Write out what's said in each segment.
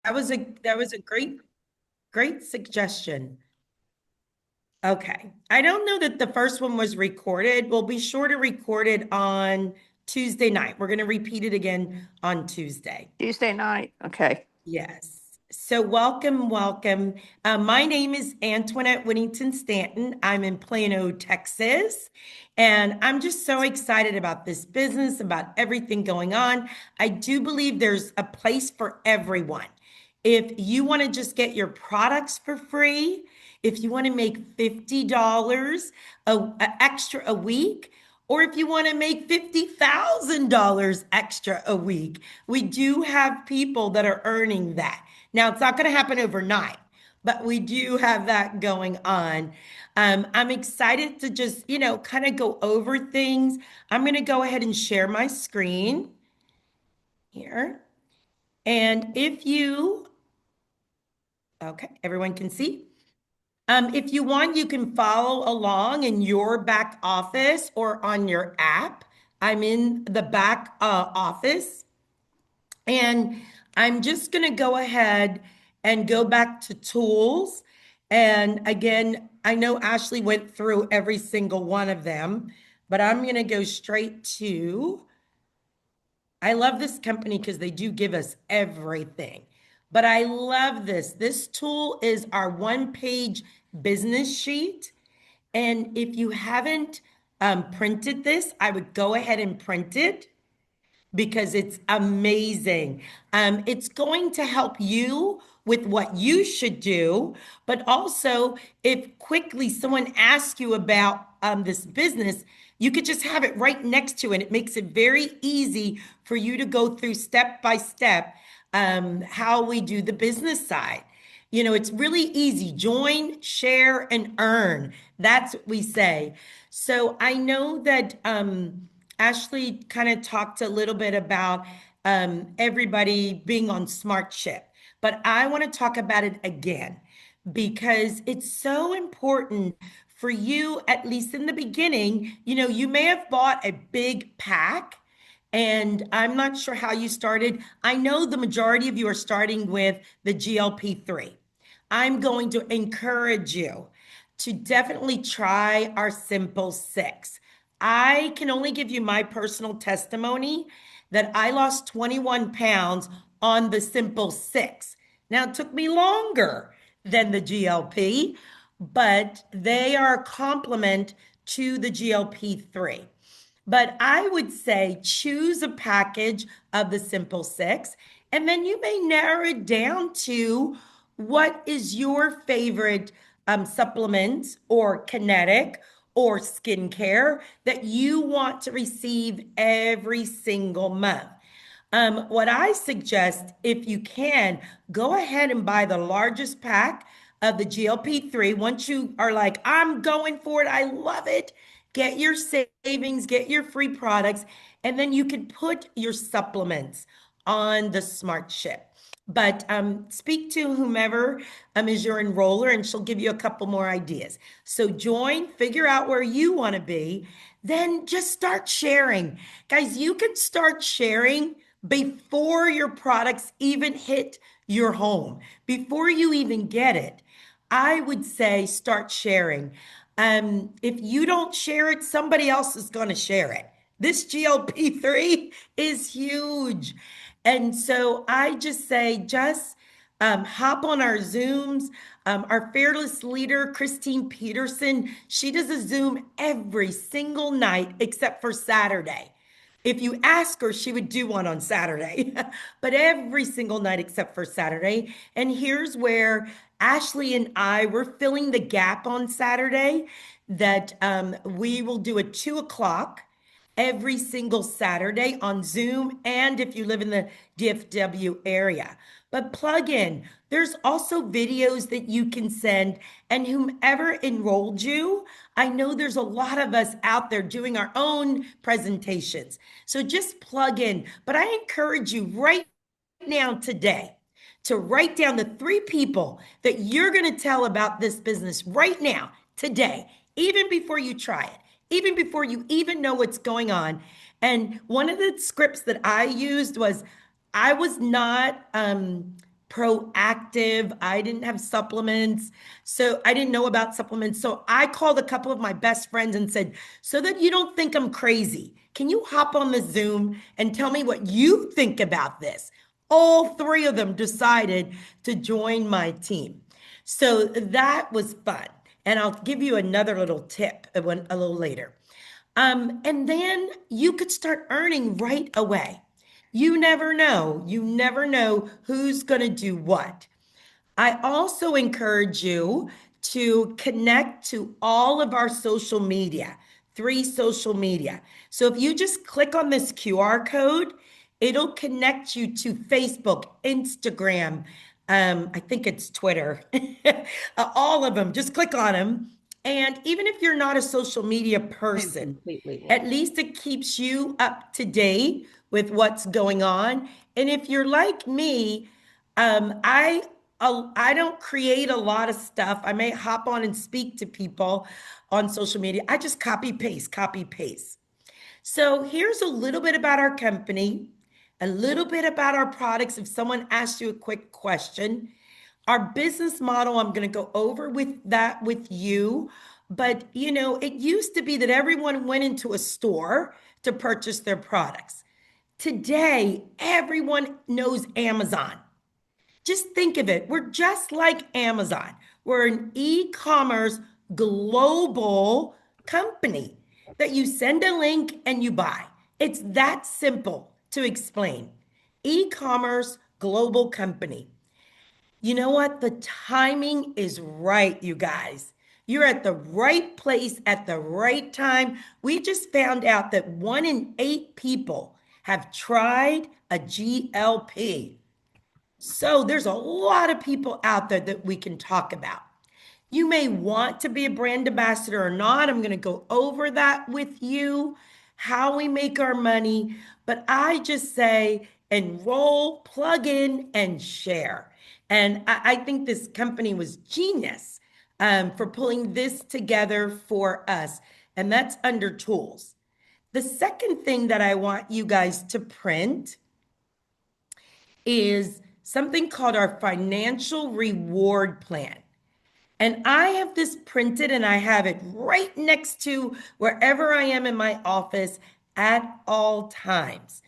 That was a great suggestion. Okay. I don't know that the first one was recorded. We'll be sure to record it on Tuesday night. We're going to repeat it again on Tuesday. Tuesday night. Okay. Yes. So welcome, welcome. My name is Antoinette Whittington Stanton. I'm in Plano, Texas, and I'm just so excited about this business, about everything going on. I do believe there's a place for everyone. If you want to just get your products for free, if you want to make $50 extra a week, or if you want to make $50,000 extra a week, we do have people that are earning that. Now, it's not going to happen overnight, but we do have that going on. I'm excited to just, kind of go over things. I'm going to go ahead and share my screen here. And okay, everyone can see. If you want, you can follow along in your back office or on your app. I'm in the back office, and I'm just going to go ahead and go back to tools. And again, I know Ashley went through every single one of them, but I'm going to go straight to I love this company because they do give us everything. But I love this. This tool is our one-page business sheet. And if you haven't printed this, I would go ahead and print it because it's amazing. It's going to help you with what you should do, but also if quickly someone asks you about this business, you could just have it right next to it. It makes it very easy for you to go through step by step how we do the business side. It's really easy. Join, share, and earn. That's what we say. So I know that Ashley kind of talked a little bit about everybody being on Smart Ship, but I want to talk about it again because it's so important for you, at least in the beginning. You may have bought a big pack, and I'm not sure how you started. I know the majority of you are starting with the GLP-3. I'm going to encourage you to definitely try our Simple Six. I can only give you my personal testimony that I lost 21 pounds on the Simple Six. Now, it took me longer than the GLP, but they are a complement to the GLP-3. But I would say choose a package of the Simple Six, and then you may narrow it down to what is your favorite supplement or kinetic or skincare that you want to receive every single month. What I suggest, if you can, go ahead and buy the largest pack of the GLP-3. Once you are like, I'm going for it, I love it, get your savings, get your free products, and then you can put your supplements on the Smart Ship. But speak to whomever is your enroller, and she'll give you a couple more ideas. So join, figure out where you want to be, then just start sharing. Guys, you can start sharing before your products even hit your home, before you even get it. I would say start sharing. If you don't share it, somebody else is going to share it. This GLP-3 is huge. And so I just say, just hop on our Zooms. Our fearless leader, Christine Peterson, she does a Zoom every single night except for Saturday. If you ask her, she would do one on Saturday, but every single night except for Saturday. And here's where Ashley and I were filling the gap on Saturday that we will do at 2 o'clock every single Saturday on Zoom, and if you live in the DFW area. But plug in. There's also videos that you can send, and whomever enrolled you, I know there's a lot of us out there doing our own presentations. So just plug in. But I encourage you right now today to write down the 3 people that you're going to tell about this business right now, today, even before you try it, even before you even know what's going on. And one of the scripts that I used was I was not proactive. I didn't have supplements. So I didn't know about supplements. So I called a couple of my best friends and said, so that you don't think I'm crazy, can you hop on the Zoom and tell me what you think about this? All three of them decided to join my team. So that was fun. And I'll give you another little tip a little later. And then you could start earning right away. You never know. You never know who's going to do what. I also encourage you to connect to all of our social media, 3 social media. So if you just click on this QR code, it'll connect you to Facebook, Instagram, I think it's Twitter, all of them. Just click on them. And even if you're not a social media I'm person, completely at lost. least it keeps you up to date with what's going on. And if you're like me, um, I I don't create a lot of stuff. I may hop on and speak to people on social media. I just copy paste, copy paste. So here's a little bit about our company, a little bit about our products. If someone asks you a quick question, our business model, I'm going to go over with that with you. But it used to be that everyone went into a store to purchase their products. Today, everyone knows Amazon. Just think of it. We're just like Amazon. We're an e-commerce global company that you send a link and you buy. It's that simple to explain. E-commerce global company. You know what? The timing is right, you guys. You're at the right place at the right time. We just found out that 1 in 8 people have tried a GLP. So there's a lot of people out there that we can talk about. You may want to be a brand ambassador or not. I'm going to go over that with you, how we make our money. But I just say enroll, plug in, and share. And I think this company was genius for pulling this together for us. And that's under tools. The second thing that I want you guys to print is something called our financial reward plan. And I have this printed and I have it right next to wherever I am in my office at all times.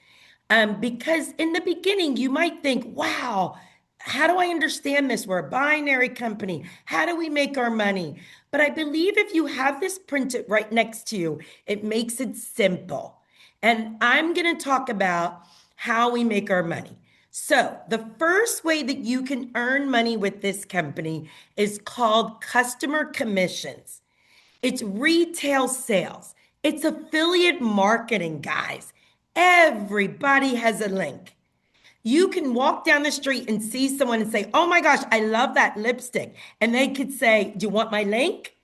Because in the beginning, you might think, wow, how do I understand this? We're a binary company. How do we make our money? But I believe if you have this printed right next to you, it makes it simple. And I'm going to talk about how we make our money. So, the first way that you can earn money with this company is called customer commissions. It's retail sales. It's affiliate marketing, guys. Everybody has a link. You can walk down the street and see someone and say, oh my gosh, I love that lipstick. And they could say, do you want my link?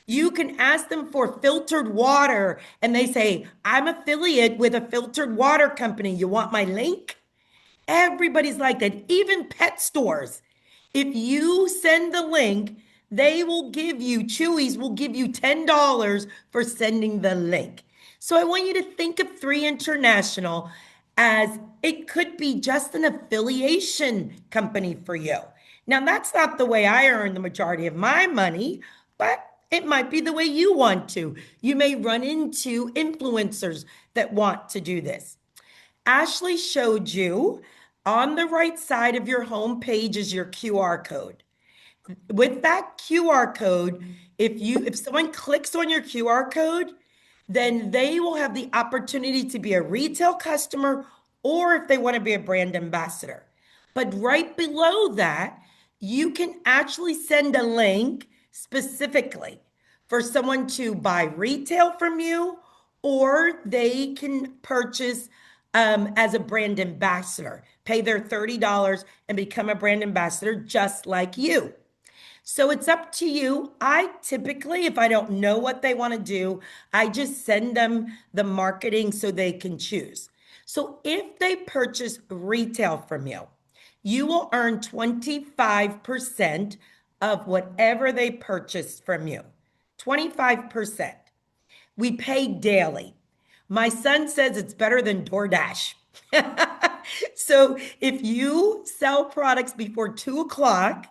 You can ask them for filtered water and they say, I'm affiliate with a filtered water company. You want my link? Everybody's like that, even pet stores. If you send the link, they will give you, Chewy's will give you $10 for sending the link. So I want you to think of 3 International as it could be just an affiliation company for you. Now, that's not the way I earn the majority of my money, but it might be the way you want to. You may run into influencers that want to do this. Ashley showed you on the right side of your home page is your QR code. With that QR code, if someone clicks on your QR code, then they will have the opportunity to be a retail customer or if they want to be a brand ambassador. But right below that, you can actually send a link specifically for someone to buy retail from you, or they can purchase as a brand ambassador, pay their $30 and become a brand ambassador just like you. So it's up to you. I typically, if I don't know what they want to do, I just send them the marketing so they can choose. So if they purchase retail from you, you will earn 25% of whatever they purchase from you. 25%. We pay daily. My son says it's better than DoorDash. So if you sell products before 2 o'clock,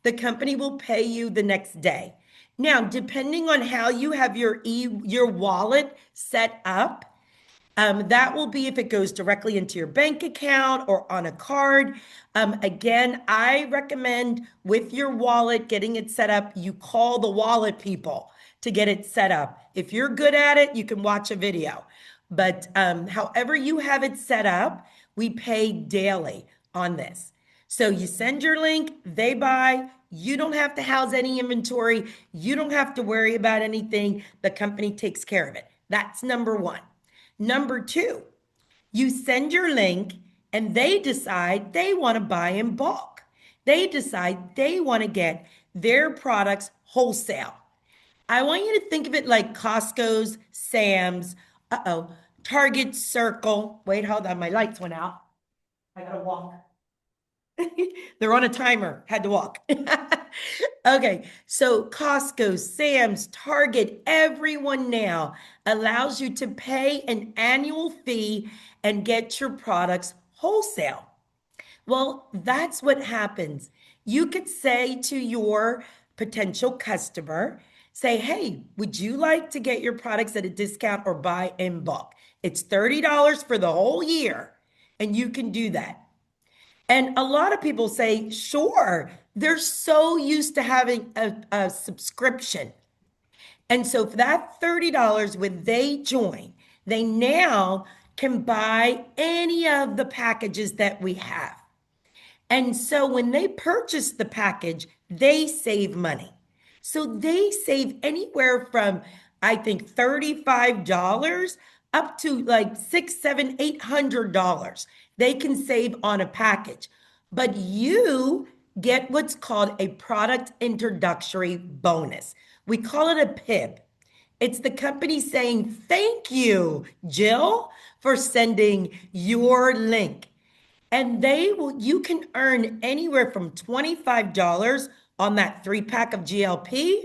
the company will pay you the next day. Now, depending on how you have your wallet set up, that will be if it goes directly into your bank account or on a card. Again, I recommend with your wallet getting it set up, you call the wallet people to get it set up. If you're good at it, you can watch a video. But however you have it set up, we pay daily on this. So you send your link, they buy. You don't have to house any inventory. You don't have to worry about anything. The company takes care of it. That's number one. Number two, you send your link and they decide they want to buy in bulk. They decide they want to get their products wholesale. I want you to think of it like Costco's, Sam's, Target Circle. Wait, hold on, my lights went out. I gotta walk. They're on a timer, had to walk. Okay, so Costco, Sam's, Target, everyone now allows you to pay an annual fee and get your products wholesale. Well, that's what happens. You could say to your potential customer, say, hey, would you like to get your products at a discount or buy in bulk? It's $30 for the whole year, and you can do that. And a lot of people say, sure, they're so used to having a subscription. And so for that $30, when they join, they now can buy any of the packages that we have. And so when they purchase the package, they save money. So they save anywhere from, I think, $35 up to like six, seven, $800. They can save on a package. But you get what's called a product introductory bonus. We call it a PIB. It's the company saying, thank you, Jill, for sending your link. And you can earn anywhere from $25 on that 3-pack of GLP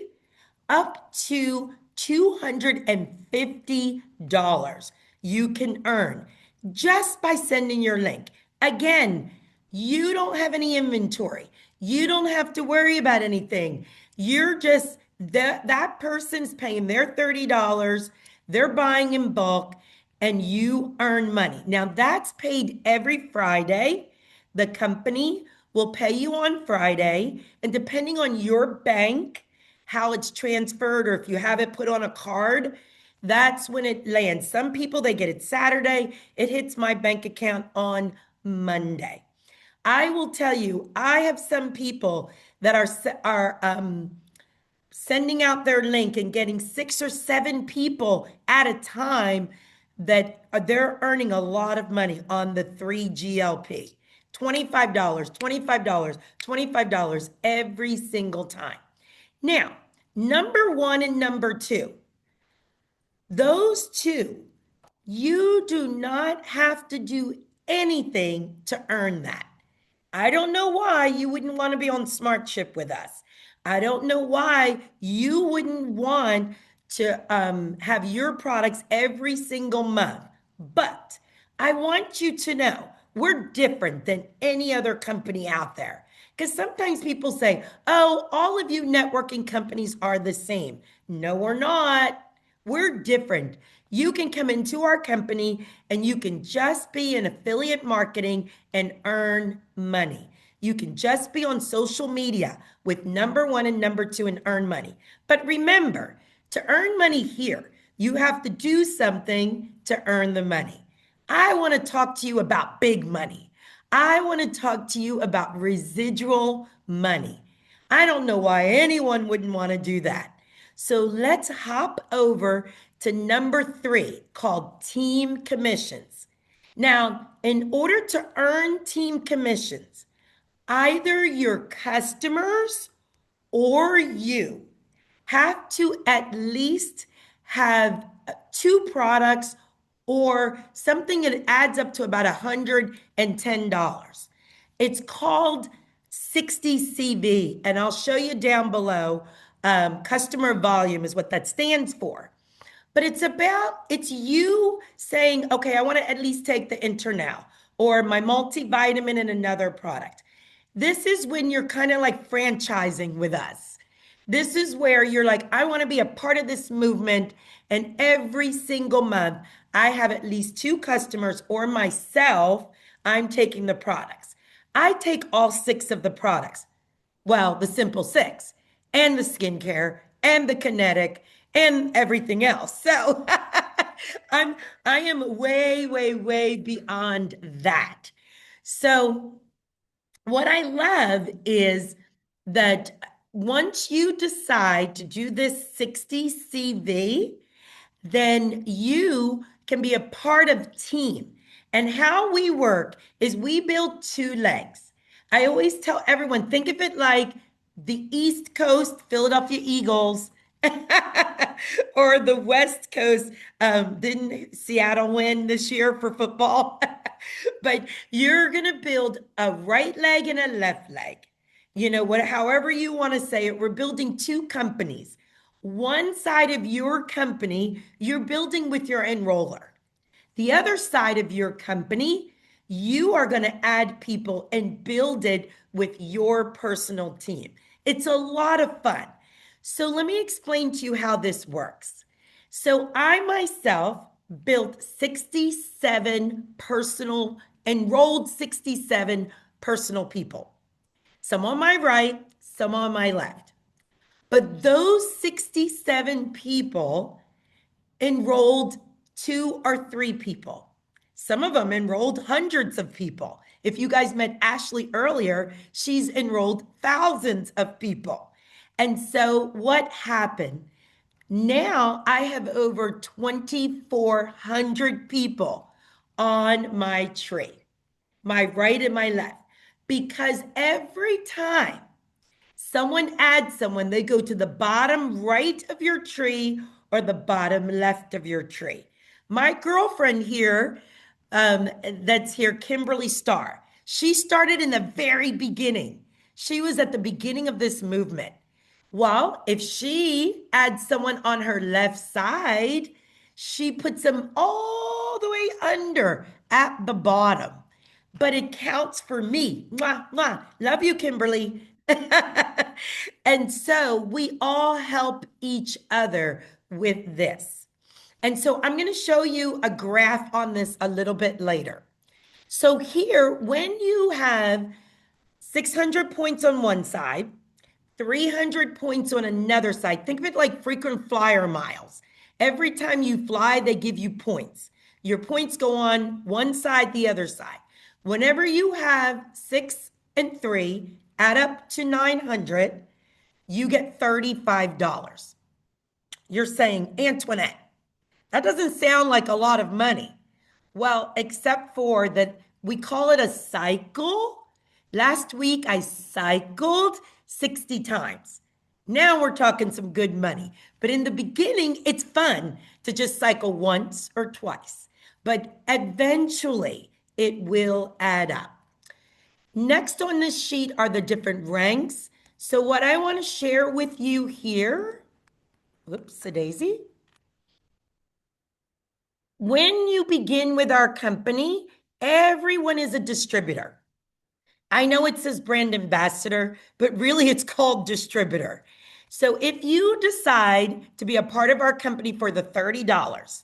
up to $250 you can earn just by sending your link. Again, you don't have any inventory. You don't have to worry about anything. You're just, that person's paying their $30, they're buying in bulk, and you earn money. Now, that's paid every Friday. The company will pay you on Friday, and depending on your bank, how it's transferred, or if you have it put on a card, that's when it lands. Some people, they get it Saturday. It hits my bank account on Monday. I will tell you, I have some people that are sending out their link and getting 6 or 7 people at a time that they're earning a lot of money on the 3GLP. $25, $25, $25 every single time. Now, number one and number two, those two, you do not have to do anything to earn that. I don't know why you wouldn't want to be on Smart Ship with us. I don't know why you wouldn't want to have your products every single month. But I want you to know we're different than any other company out there. Because sometimes people say, oh, all of you networking companies are the same. No, we're not. We're different. You can come into our company and you can just be in affiliate marketing and earn money. You can just be on social media with number one and number two and earn money. But remember, to earn money here, you have to do something to earn the money. I want to talk to you about big money. I want to talk to you about residual money. I don't know why anyone wouldn't want to do that. So let's hop over to number 3, called team commissions. Now, in order to earn team commissions, either your customers or you have to at least have 2 products or something that adds up to about $110. It's called 60 CV, and I'll show you down below. Customer volume is what that stands for. But it's you saying, okay, I want to at least take the Internal, or my multivitamin and another product. This is when you're kind of like franchising with us. This is where you're like, I want to be a part of this movement. And every single month, I have at least two customers or myself, I'm taking the products. I take all six of the products. Well, the simple six, and the skincare, and the kinetic, and everything else. So I'm I am way, way, way beyond that. So what I love is that once you decide to do this 60 CV, then you can be a part of team. And how we work is we build two legs. I always tell everyone, think of it like the East Coast Philadelphia Eagles or the West Coast. Didn't Seattle win this year for football? But you're going to build a right leg and a left leg. You know, what, however you want to say it, we're building two companies. One side of your company, you're building with your enroller. The other side of your company, you are going to add people and build it with your personal team. It's a lot of fun. So let me explain to you how this works. So I myself built 67 personal, enrolled 67 personal people. Some on my right, some on my left. But those 67 people enrolled two or three people. Some of them enrolled hundreds of people. If you guys met Ashley earlier, she's enrolled thousands of people. And so what happened? Now I have over 2,400 people on my tree, my right and my left, because every time someone adds someone, they go to the bottom right of your tree or the bottom left of your tree. My girlfriend here, that's here, Kimberly Starr, she started in the very beginning. She was at the beginning of this movement. Well, if she adds someone on her left side, she puts them all the way under at the bottom. But it counts for me. Mwah, mwah. Love you, Kimberly. And so we all help each other with this. And so I'm going to show you a graph on this a little bit later. So here, when you have 600 points on one side, 300 points on another side, think of it like frequent flyer miles. Every time you fly, they give you points. Your points go on one side, the other side. Whenever you have 6 and 3, add up to 900, you get $35. You're saying, Antoinette, that doesn't sound like a lot of money. Well, except for that we call it a cycle. Last week I cycled 60 times. Now we're talking some good money. But in the beginning, it's fun to just cycle once or twice. But eventually it will add up. Next on this sheet are the different ranks. So what I want to share with you here, whoops, a daisy. When you begin with our company, everyone is a distributor. I know it says brand ambassador, but really it's called distributor. So if you decide to be a part of our company for the $30,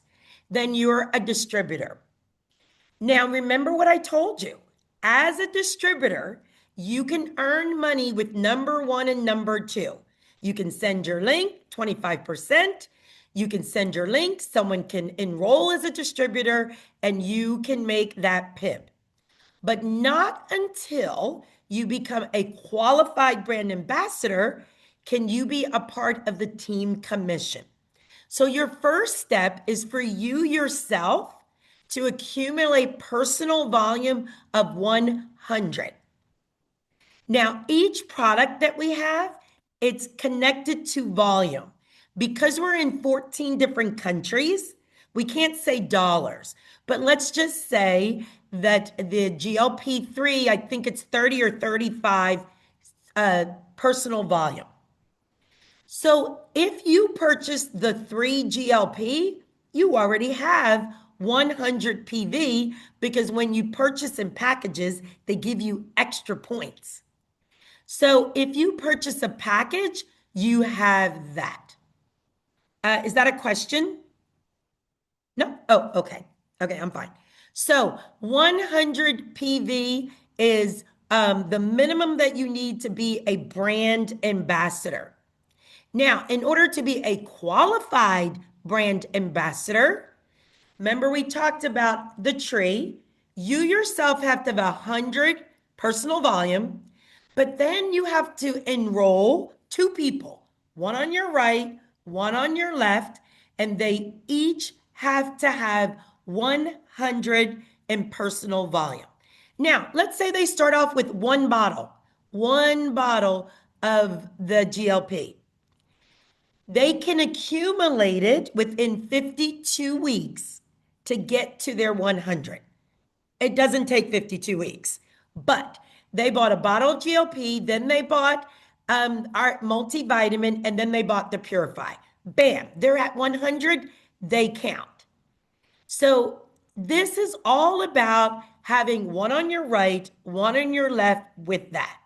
then you're a distributor. Now, remember what I told you. As a distributor, you can earn money with number one and number two. You can send your link, 25%. You can send your link, someone can enroll as a distributor, and you can make that PIP. But not until you become a qualified brand ambassador can you be a part of the team commission. So your first step is for you yourself to accumulate personal volume of 100. Now, each product that we have, it's connected to volume. Because we're in 14 different countries, we can't say dollars, but let's just say that the GLP-3, I think it's 30 or 35 personal volume. So if you purchase the 3 GLP, you already have 100 PV because when you purchase in packages, they give you extra points. So if you purchase a package, you have that. Is that a question? No? Oh, okay. Okay, I'm fine. So 100 PV is the minimum that you need to be a brand ambassador. Now, in order to be a qualified brand ambassador, remember we talked about the tree. You yourself have to have 100 personal volume, but then you have to enroll two people, one on your right, one on your left, and they each have to have 100 in personal volume. Now, let's say they start off with one bottle of the GLP. They can accumulate it within 52 weeks to get to their 100. It doesn't take 52 weeks, but they bought a bottle of GLP, then they bought our multivitamin, and then they bought the Purify. Bam, they're at 100, they count. So this is all about having one on your right, one on your left with that.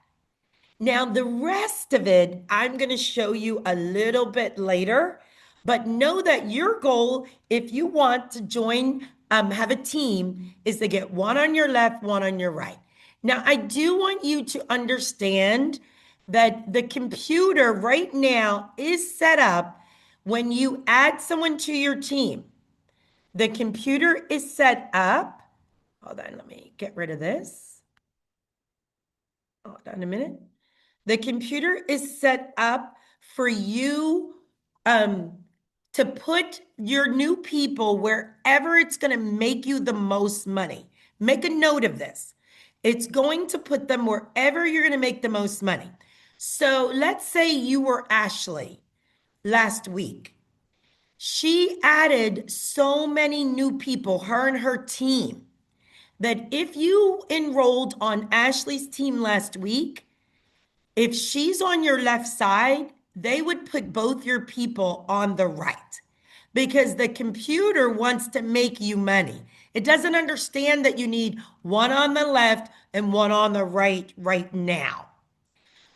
Now, the rest of it, I'm going to show you a little bit later, but know that your goal, if you want to join, have a team, is to get one on your left, one on your right. Now, I do want you to understand that the computer right now is set up when you add someone to your team. The computer is set up. Hold on, let me get rid of this. Hold on a minute. The computer is set up for you to put your new people wherever it's going to make you the most money. Make a note of this. It's going to put them wherever you're going to make the most money. So let's say you were Ashley last week. She added so many new people, her and her team, that if you enrolled on Ashley's team last week, if she's on your left side, they would put both your people on the right because the computer wants to make you money. It doesn't understand that you need one on the left and one on the right now.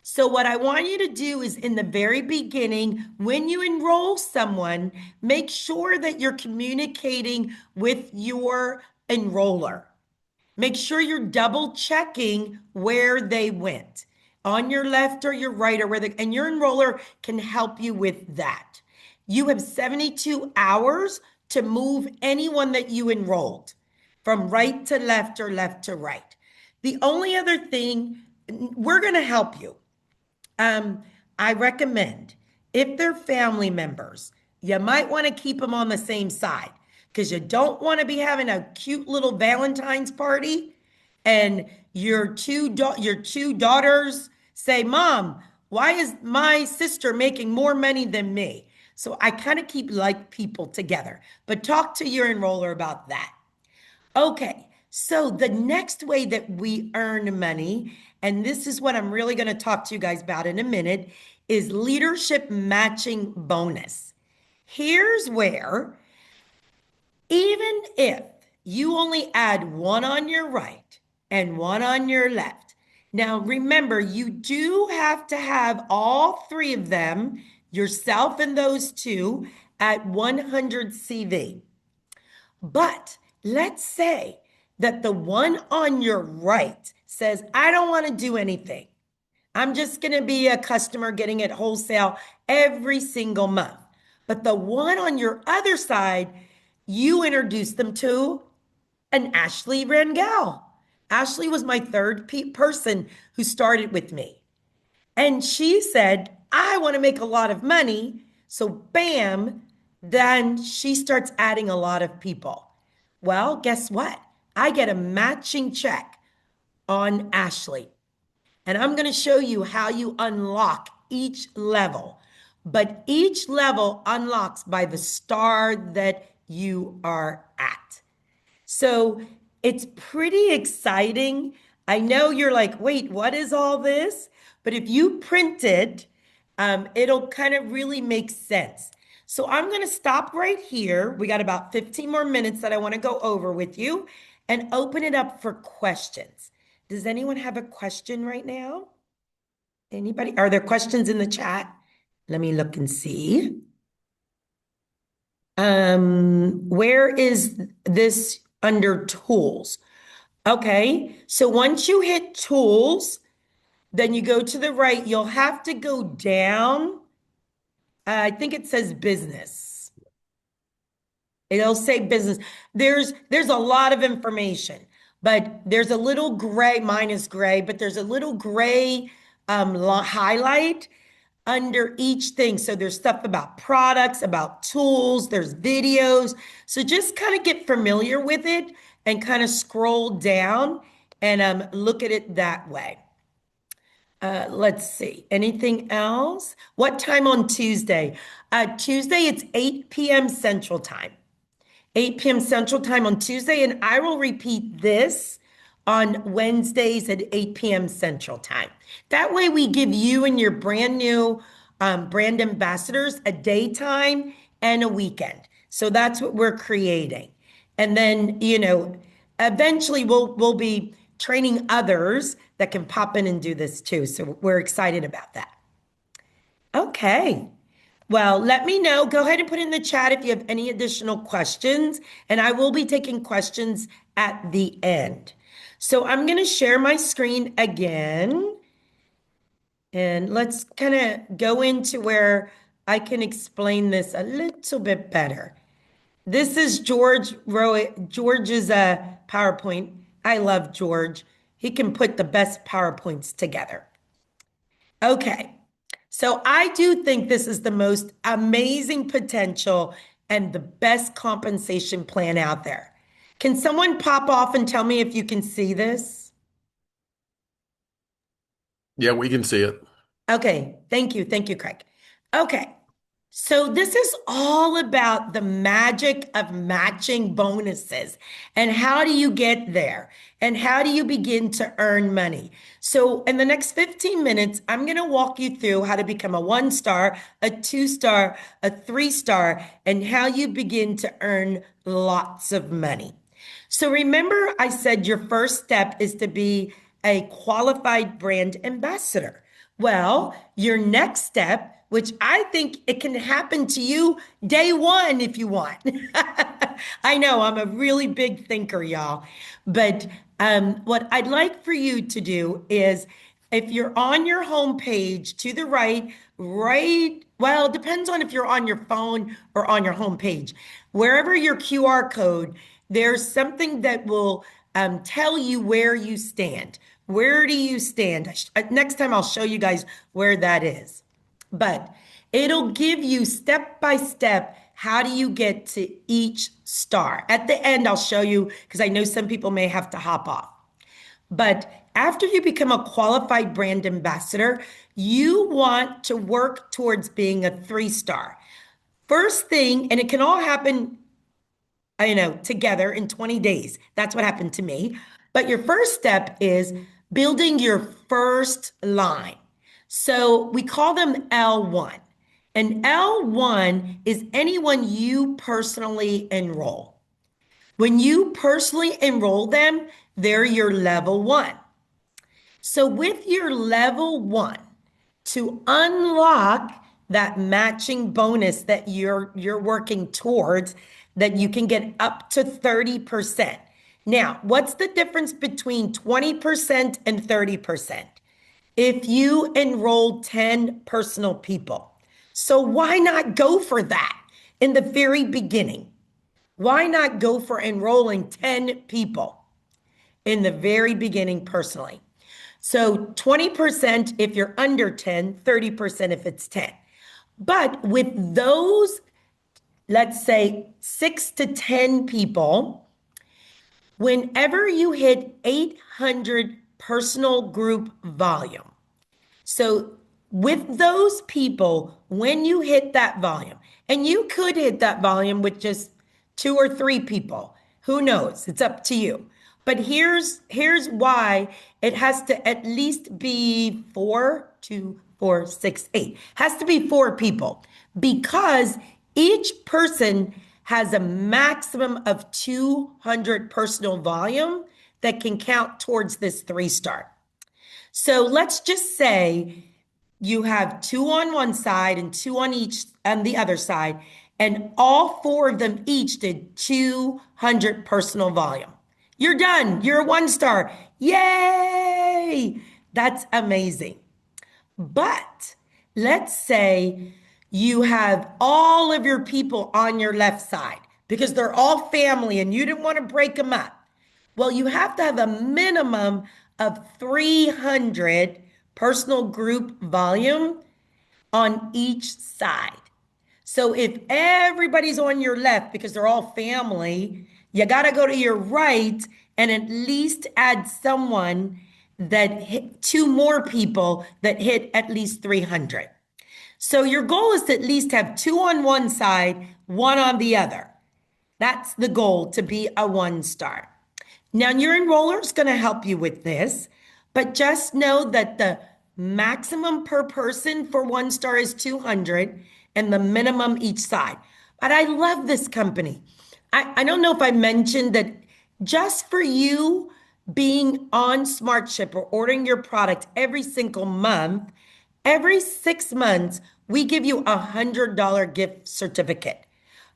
So what I want you to do is in the very beginning, when you enroll someone, make sure that you're communicating with your enroller. Make sure you're double checking where they went on your left or your right or and your enroller can help you with that. You have 72 hours to move anyone that you enrolled from right to left or left to right. The only other thing, we're going to help you. I recommend if they're family members, you might want to keep them on the same side because you don't want to be having a cute little Valentine's party and your two daughters say, Mom, why is my sister making more money than me? So I kind of keep like people together, but talk to your enroller about that. Okay, so the next way that we earn money, and this is what I'm really going to talk to you guys about in a minute, is leadership matching bonus. Here's where, even if you only add one on your right and one on your left, now remember, you do have to have all three of them, yourself and those two, at 100 CV. But let's say that the one on your right says, I don't want to do anything. I'm just going to be a customer getting it wholesale every single month. But the one on your other side, you introduced them to an Ashley Rangel. Ashley was my third person who started with me. And she said, I want to make a lot of money. So bam, then she starts adding a lot of people. Well, guess what? I get a matching check on Ashley. And I'm going to show you how you unlock each level. But each level unlocks by the star that you are at. So it's pretty exciting. I know you're like, wait, what is all this? But if you print it, it'll kind of really make sense. So I'm going to stop right here. We got about 15 more minutes that I want to go over with you and open it up for questions. Does anyone have a question right now? Anybody? Are there questions in the chat? Let me look and see. Where is this under tools? Okay, so once you hit tools, then you go to the right, you'll have to go down. I think it says business. It'll say business. There's a lot of information, but there's a little gray, mine is gray, but there's a little gray highlight under each thing. So there's stuff about products, about tools, there's videos. So just kind of get familiar with it and kind of scroll down and look at it that way. Let's see. Anything else? What time on Tuesday? Tuesday, it's 8 p.m. Central Time. 8 p.m. Central Time on Tuesday, and I will repeat this on Wednesdays at 8 p.m. Central Time. That way, we give you and your brand new brand ambassadors a daytime and a weekend. So that's what we're creating. And then, eventually we'll be training others that can pop in and do this too. So we're excited about that. Okay. Well, let me know. Go ahead and put in the chat if you have any additional questions, and I will be taking questions at the end. So I'm going to share my screen again, and let's kind of go into where I can explain this a little bit better. This is George's PowerPoint. I love George. He can put the best PowerPoints together. Okay. So I do think this is the most amazing potential and the best compensation plan out there. Can someone pop off and tell me if you can see this? Yeah, we can see it. Okay, thank you. Thank you, Craig. Okay, so this is all about the magic of matching bonuses and how do you get there and how do you begin to earn money. So in the next 15 minutes, I'm going to walk you through how to become a 1-star, a 2-star, a 3-star, and how you begin to earn lots of money. So remember, I said your first step is to be a qualified brand ambassador. Well, your next step, which I think it can happen to you day one if you want. I know I'm a really big thinker, y'all. But what I'd like for you to do is if you're on your home page to the right, well, it depends on if you're on your phone or on your home page. Wherever your QR code, there's something that will tell you where you stand. Where do you stand? Next time I'll show you guys where that is. But it'll give you step by step how do you get to each star. At the end, I'll show you because I know some people may have to hop off. But after you become a qualified brand ambassador, you want to work towards being a 3-star. First thing, and it can all happen, together in 20 days. That's what happened to me. But your first step is building your first line. So we call them L1. And L1 is anyone you personally enroll. When you personally enroll them, they're your level 1. So with your level 1, to unlock that matching bonus that you're working towards, that you can get up to 30%. Now, what's the difference between 20% and 30%? If you enroll 10 personal people. So why not go for that in the very beginning? Why not go for enrolling 10 people in the very beginning personally? So 20% if you're under 10, 30% if it's 10. But with those, let's say 6 to 10 people, whenever you hit 800 personal group volume. So with those people, when you hit that volume, and you could hit that volume with just 2 or 3 people, who knows? It's up to you. But here's why it has to at least be 4, 2, 4, 6, 8. Has to be 4 people because Each person has a maximum of 200 personal volume that can count towards this 3-star. So let's just say you have two on one side and two on each on the other side, and all four of them each did 200 personal volume. You're done. You're a 1-star. Yay! That's amazing. But let's say you have all of your people on your left side because they're all family and you didn't want to break them up. Well, you have to have a minimum of 300 personal group volume on each side. So if everybody's on your left because they're all family, you got to go to your right and at least add someone that hit two more people that hit at least 300. So your goal is to at least have two on one side, one on the other. That's the goal, to be a 1-star. Now, your enroller is going to help you with this, but just know that the maximum per person for 1-star is 200 and the minimum each side. But I love this company. I don't know if I mentioned that just for you being on SmartShip or ordering your product every single month, every 6 months, we give you a $100 gift certificate.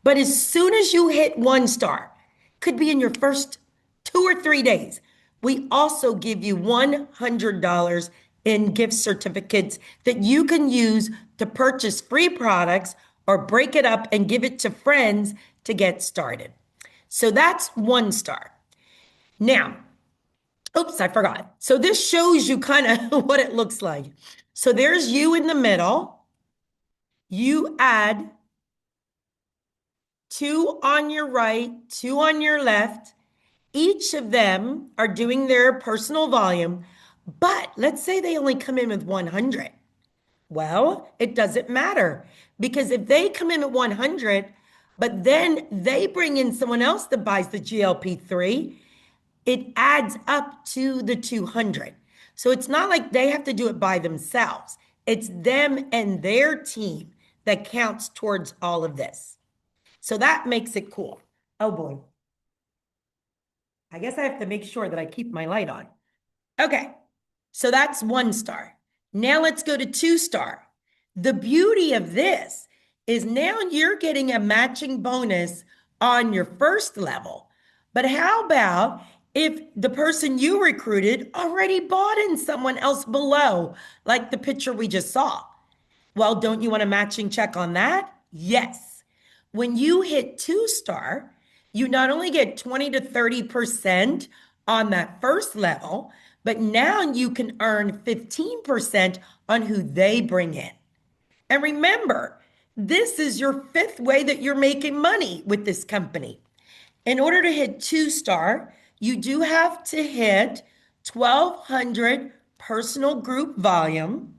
But as soon as you hit 1-star, could be in your first 2 or 3 days, we also give you $100 in gift certificates that you can use to purchase free products or break it up and give it to friends to get started. So that's 1-star. Now, oops, I forgot. So this shows you kind of what it looks like. So there's you in the middle. You add two on your right, two on your left. Each of them are doing their personal volume, but let's say they only come in with 100. Well, it doesn't matter because if they come in at 100, but then they bring in someone else that buys the GLP-3, it adds up to the 200. So it's not like they have to do it by themselves. It's them and their team that counts towards all of this. So that makes it cool. Oh boy. I guess I have to make sure that I keep my light on. Okay, so that's 1-star. Now let's go to 2-star. The beauty of this is now you're getting a matching bonus on your first level. But how about if the person you recruited already bought in someone else below, like the picture we just saw? Well, don't you want a matching check on that? Yes. When you hit 2-star, you not only get 20 to 30% on that first level, but now you can earn 15% on who they bring in. And remember, this is your fifth way that you're making money with this company. In order to hit 2-star, you do have to hit 1,200 personal group volume.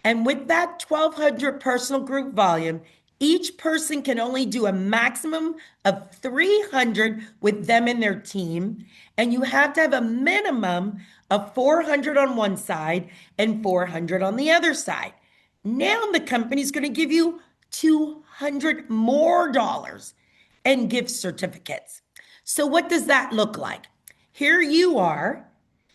And with that 1,200 personal group volume, each person can only do a maximum of 300 with them and their team. And you have to have a minimum of 400 on one side and 400 on the other side. Now the company's going to give you 200 more dollars and gift certificates. So what does that look like? Here you are.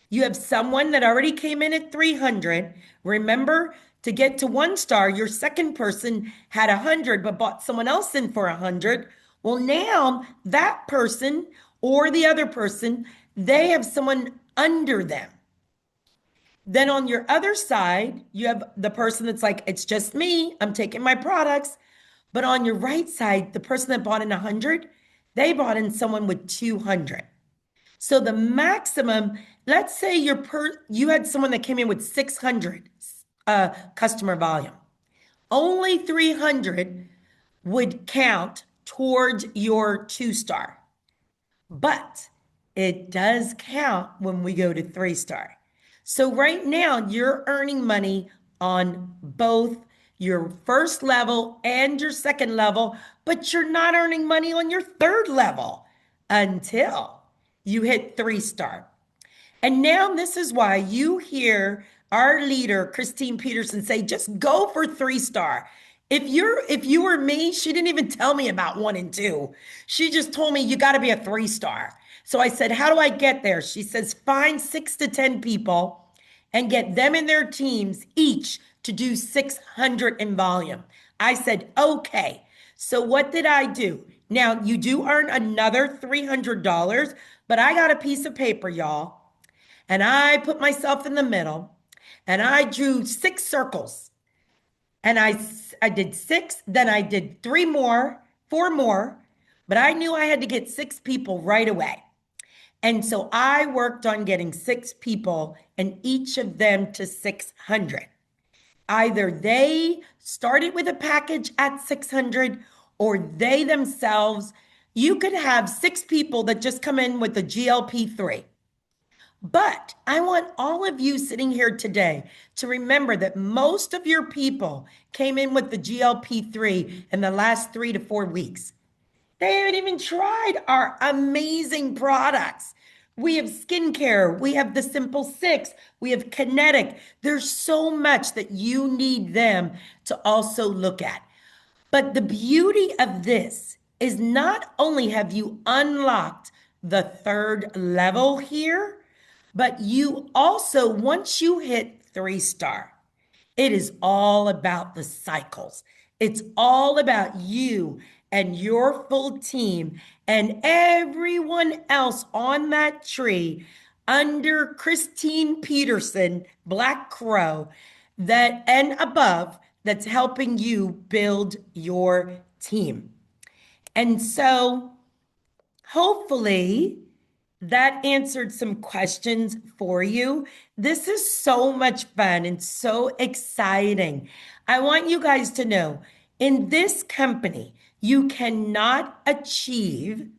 You have someone that already came in at 300. Remember, to get to 1-star, your second person had 100 but bought someone else in for 100. Well, now that person or the other person, they have someone under them. Then on your other side, you have the person that's like, it's just me, I'm taking my products. But on your right side, the person that bought in 100, they bought in someone with 200. So the maximum, let's say you had someone that came in with 600 customer volume. Only 300 would count towards your 2-star. But it does count when we go to 3-star. So right now you're earning money on both your first level and your second level, but you're not earning money on your third level until you hit 3-star. And now this is why you hear our leader, Christine Peterson, say, just go for 3-star. If you were me, she didn't even tell me about one and two. She just told me you got to be a 3-star. So I said, "How do I get there?" She says, "Find 6 to 10 people and get them and their teams each to do 600 in volume." I said, "Okay." So what did I do? Now, you do earn another $300, but I got a piece of paper, y'all, and I put myself in the middle and I drew 6 circles. And I did 6, then I did 3 more, 4 more, but I knew I had to get 6 people right away. And so I worked on getting 6 people and each of them to 600. Either they started with a package at 600 or they themselves, you could have 6 people that just come in with the GLP-3. But I want all of you sitting here today to remember that most of your people came in with the GLP-3 in the last 3 to 4 weeks. They haven't even tried our amazing products. We have skincare, we have the Simple Six, we have Kinetic. There's so much that you need them to also look at. But the beauty of this is not only have you unlocked the third level here, but you also, once you hit 3-star, it is all about the cycles. It's all about you and your full team and everyone else on that tree under Christine Peterson, Black Crow, that and above that's helping you build your team. And so hopefully that answered some questions for you. This is so much fun and so exciting. I want you guys to know in this company, you cannot achieve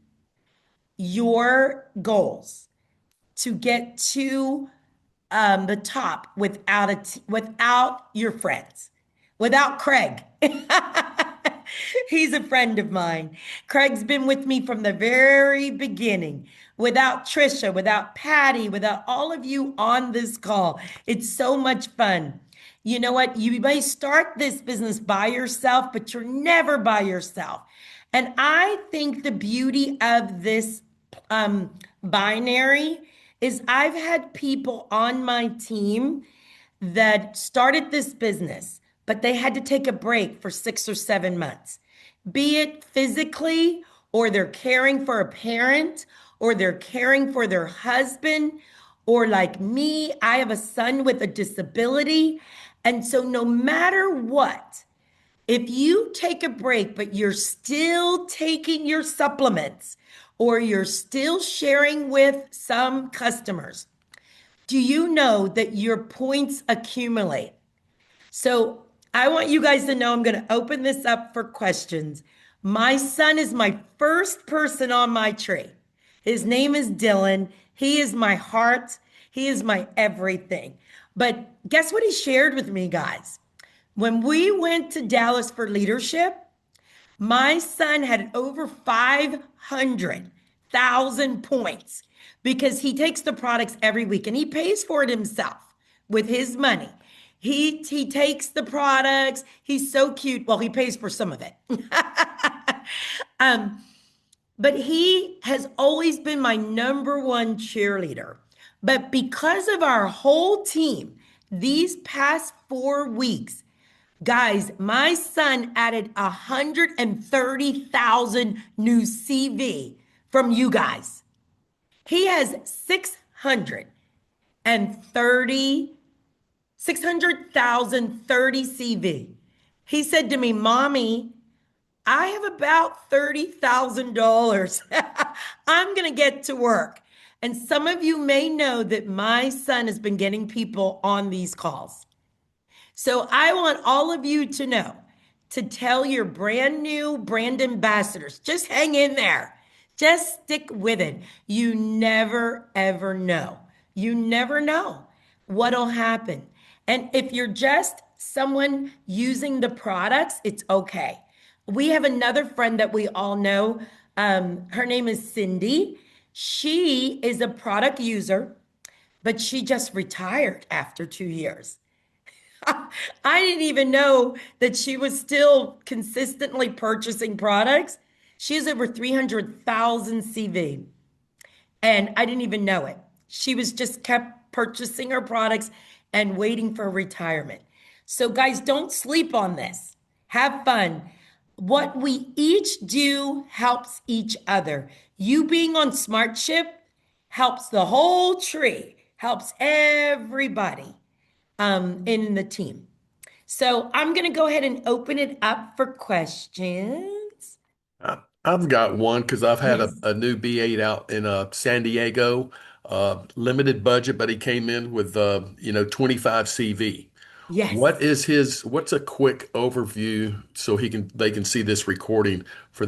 your goals to get to the top without your friends, without Craig. He's a friend of mine. Craig's been with me from the very beginning. Without Trisha, without Patty, without all of you on this call, it's so much fun. You know what? You may start this business by yourself, but you're never by yourself. And I think the beauty of this binary is I've had people on my team that started this business, but they had to take a break for 6 or 7 months, be it physically, or they're caring for a parent, or they're caring for their husband, or like me, I have a son with a disability. And so, no matter what, if you take a break, but you're still taking your supplements or you're still sharing with some customers, do you know that your points accumulate? So I want you guys to know I'm going to open this up for questions. My son is my first person on my tree. His name is Dylan. He is my heart. He is my everything. But guess what he shared with me, guys? When we went to Dallas for leadership, my son had over 500,000 points because he takes the products every week and he pays for it himself with his money. He takes the products. He's so cute. Well, he pays for some of it. um, but he has always been my number one cheerleader. But because of our whole team, these past 4 weeks, guys, my son added 130,000 new CV from you guys. He has 630,030 CV. He said to me, "Mommy, I have about $30,000. I'm going to get to work." And some of you may know that my son has been getting people on these calls. So I want all of you to know to tell your brand new brand ambassadors, just hang in there. Just stick with it. You never, ever know. You never know what'll happen. And if you're just someone using the products, it's okay. We have another friend that we all know. Her name is Cindy. She is a product user, but she just retired after 2 years. I didn't even know that she was still consistently purchasing products. She has over 300,000 CV, and I didn't even know it. She was just kept purchasing her products and waiting for retirement. So, guys, don't sleep on this. Have fun. What we each do helps each other. You being on SmartShip helps the whole tree, helps everybody in the team. So I'm going to go ahead and open it up for questions. I've got one because I've had Yes. a new B8 out in San Diego, limited budget, but he came in with 25 CV. Yes. What's a quick overview so they can see this recording for